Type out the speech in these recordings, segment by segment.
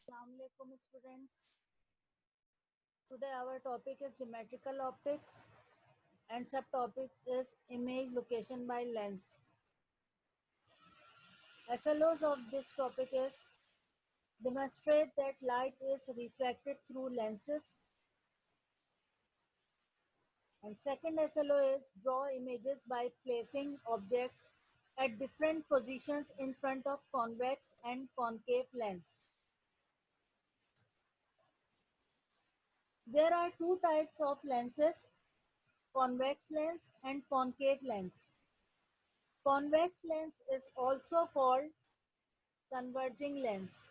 Assalamu alaikum students. Today our topic is geometrical optics and subtopic is image location by lens. SLOs of this topic is demonstrate that light is refracted through lenses, and second SLO is draw images by placing objects at different positions in front of convex and concave lens. There are two types of lenses, convex lens and concave lens. Convex lens is also called converging lens,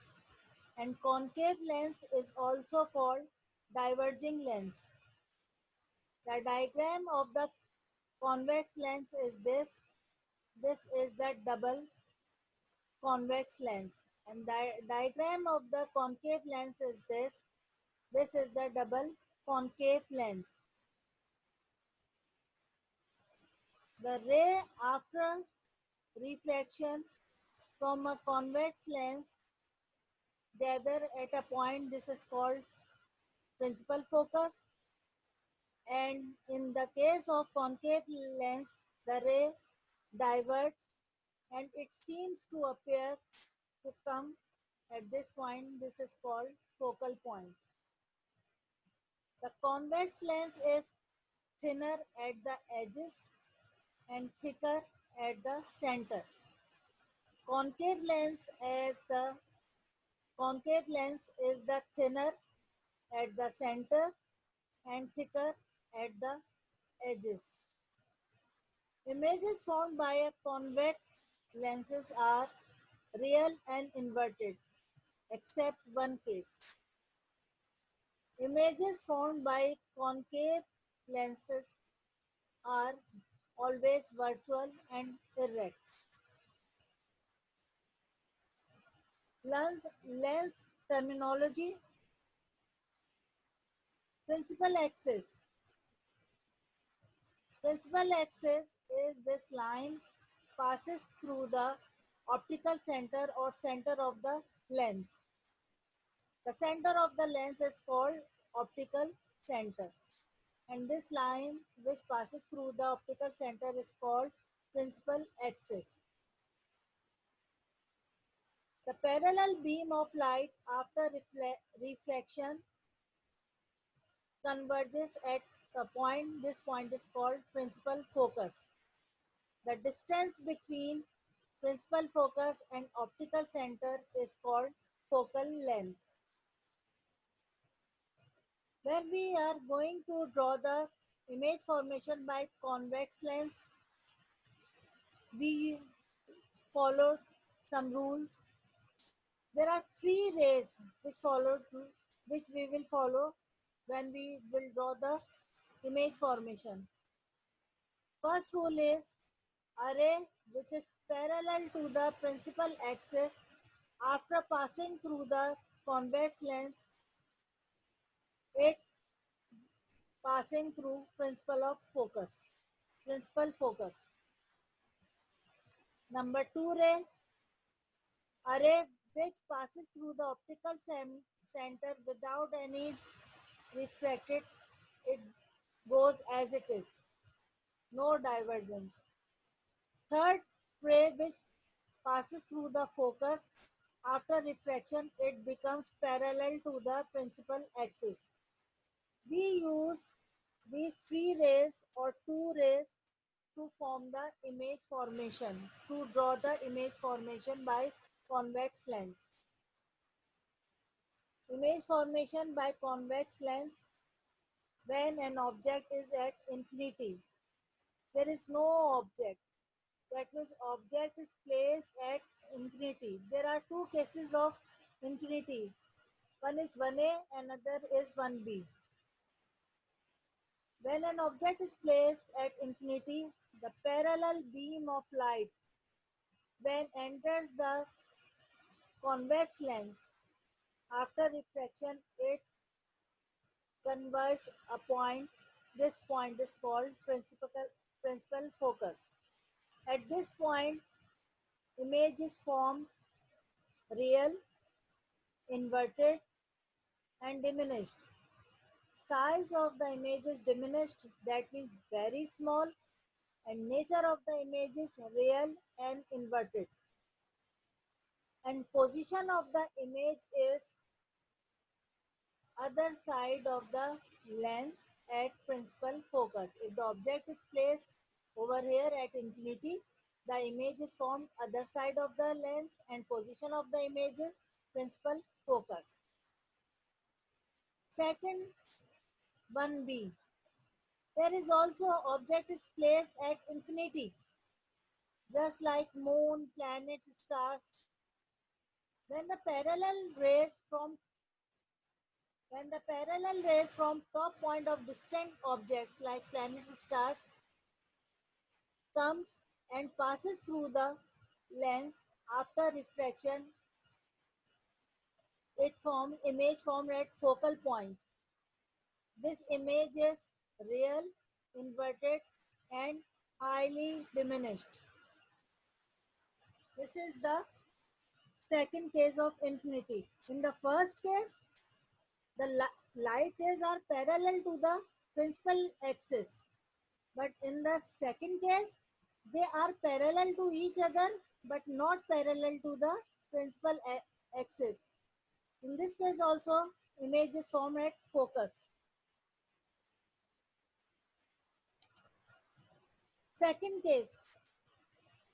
and concave lens is also called diverging lens. The diagram of the convex lens is this. This is the double convex lens, and the diagram of the concave lens is this. This is the double concave lens. The ray after reflection from a convex lens gather at a point. This is called principal focus, and in the case of concave lens the ray diverges and it seems to appear to come at this point. This is called focal point. The convex lens is thinner at the edges and thicker at the center. Concave lens is the thinner at the center and thicker at the edges. Images formed by a convex lenses are real and inverted, except one case. Images formed by concave lenses are always virtual and erect. Lens terminology. Principal axis. Principal axis is this line passes through the optical center or center of the lens. The center of the lens is called optical center, and this line which passes through the optical center is called principal axis. The parallel beam of light after reflection converges at a point. This point is called principal focus. The distance between principal focus and optical center is called focal length. When we are going to draw the image formation by convex lens, we followed some rules. There are three rays which we will follow when we will draw the image formation. First rule is a ray which is parallel to the principal axis after passing through the convex lens, it passing through principal focus. Number two ray, a ray which passes through the optical center without any refracted, it goes as it is, no divergence. Third ray which passes through the focus after refraction, it becomes parallel to the principal axis. We use these three rays or two rays to form the image formation, to draw the image formation by convex lens. Image formation by convex lens when an object is at infinity. There is no object. That means object is placed at infinity. There are two cases of infinity. One is 1a, another is 1b. When an object is placed at infinity, the parallel beam of light when enters the convex lens after refraction, it converges a point. This point is called principal focus. At this point, image is formed real inverted, and diminished. Size of the image is diminished, that means very small, and nature of the image is real and inverted. And position of the image is other side of the lens at principal focus. If the object is placed over here at infinity, the image is formed other side of the lens and position of the image is principal focus. Second, 1b. There is also object is placed at infinity, just like moon, planets, stars. When the parallel rays from top point of distant objects like planets, stars comes and passes through the lens after refraction, image formed at focal point. This image is real, inverted, and highly diminished. This is the second case of infinity. In the first case, the light rays are parallel to the principal axis. But in the second case, they are parallel to each other but not parallel to the principal axis. In this case also, image is formed at focus. Second case,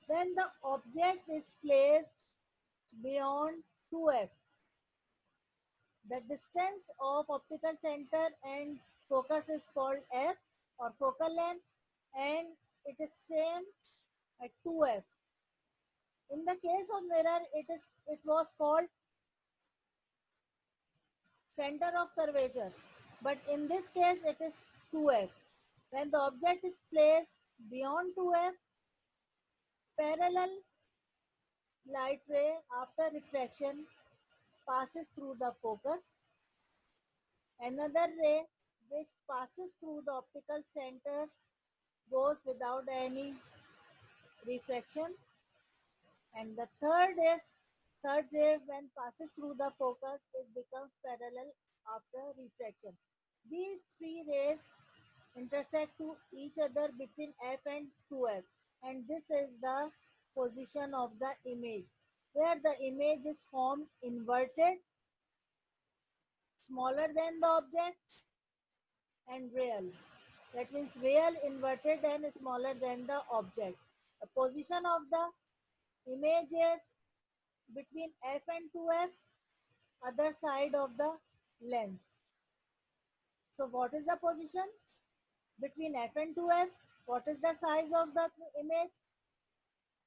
when the object is placed beyond 2f, the distance of optical center and focus is called f or focal length, and it is same at 2f. In the case of mirror, it was called center of curvature, but in this case it is 2f. When the object is placed beyond 2f, parallel light ray after refraction passes through the focus. Another ray which passes through the optical center goes without any refraction. And the third ray when passes through the focus, it becomes parallel after refraction. These three rays intersect to each other between f and 2f, and this is the position of the image, where the image is formed inverted, smaller than the object, and real. That means real, inverted, and smaller than the object. The position of the image is between f and 2f, other side of the lens. So what is the position between f and 2f? What is the size of the image?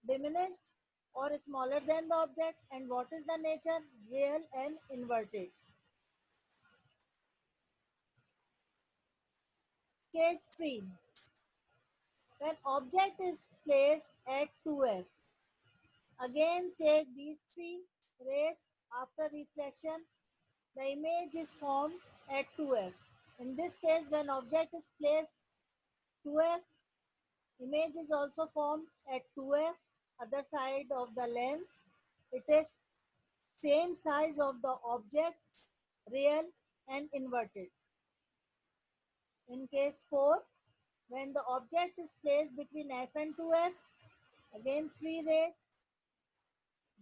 Diminished or smaller than the object, and what is the nature? Real and inverted. Case 3. When object is placed at 2f, again take these three rays after reflection, the image is formed at 2f. In this case, when object is placed 2f, image is also formed at 2f, other side of the lens. It is same size of the object, real and inverted. In case 4, when the object is placed between f and 2f, again three rays,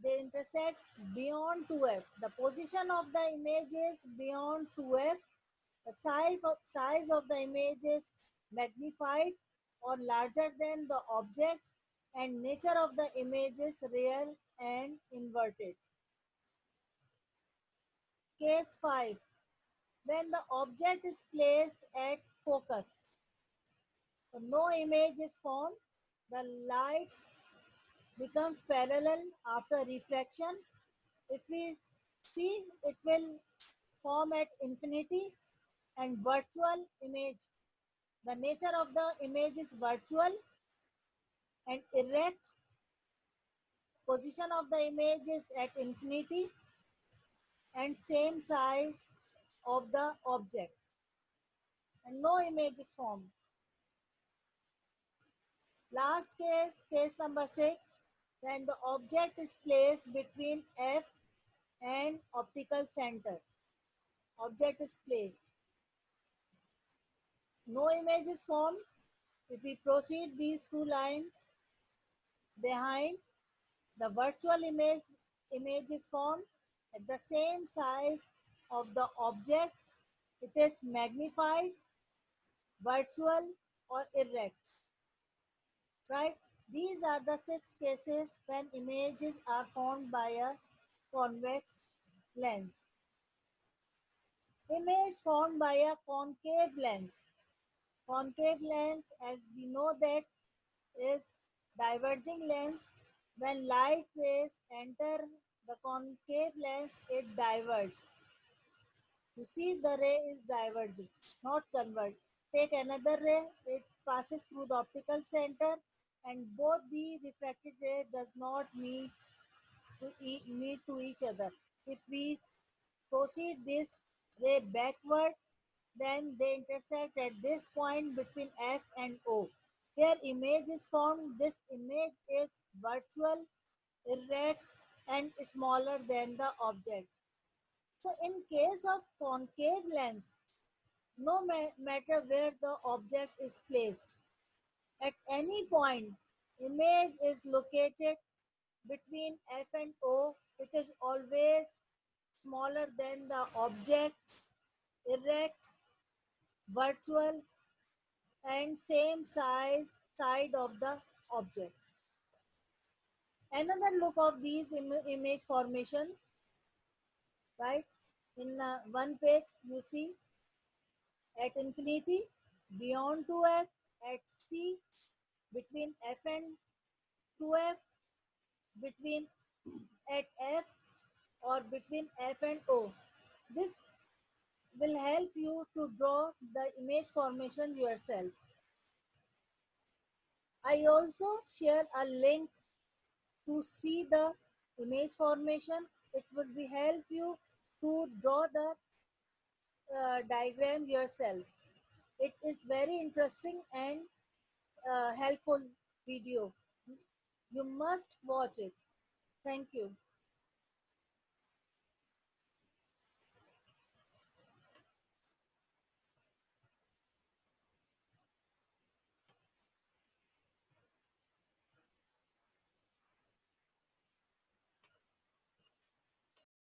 they intersect beyond 2f. The position of the image is beyond 2f. The size of the image is magnified or larger than the object, and nature of the image is real and inverted. Case 5. When the object is placed at focus, so no image is formed. The light becomes parallel after refraction. If we see, it will form at infinity and virtual image. The nature of the image is virtual and erect. Position of the image is at infinity and same size of the object, and no image is formed. Last case, case number 6, when the object is placed between f and an optical center. Object is placed. No image is formed. If we proceed these two lines behind, the virtual image is formed at the same side of the object. It is magnified, virtual, or erect. Right? These are the 6 cases when images are formed by a convex lens. Image formed by a concave lens. Concave lens, as we know that, is diverging lens. When light rays enter the concave lens, it diverges. You see, the ray is diverging, not converge. Take another ray, it passes through the optical center, and both the refracted ray does not meet to each other. If we proceed this ray backward, then they intersect at this point between F and O. Here image is formed. This image is virtual, erect, and smaller than the object. So in case of concave lens, no matter where the object is placed, at any point, image is located between F and O. It is always smaller than the object, erect, virtual, and same side of the object. Another look of these image formation, right? In one page, you see at infinity, beyond 2f, at C, between F and 2f, between at F, or between F and O. This will help you to draw the image formation yourself. I also share a link to see the image formation. It would be help you to draw the diagram yourself. It is very interesting and helpful video. You must watch it. Thank you.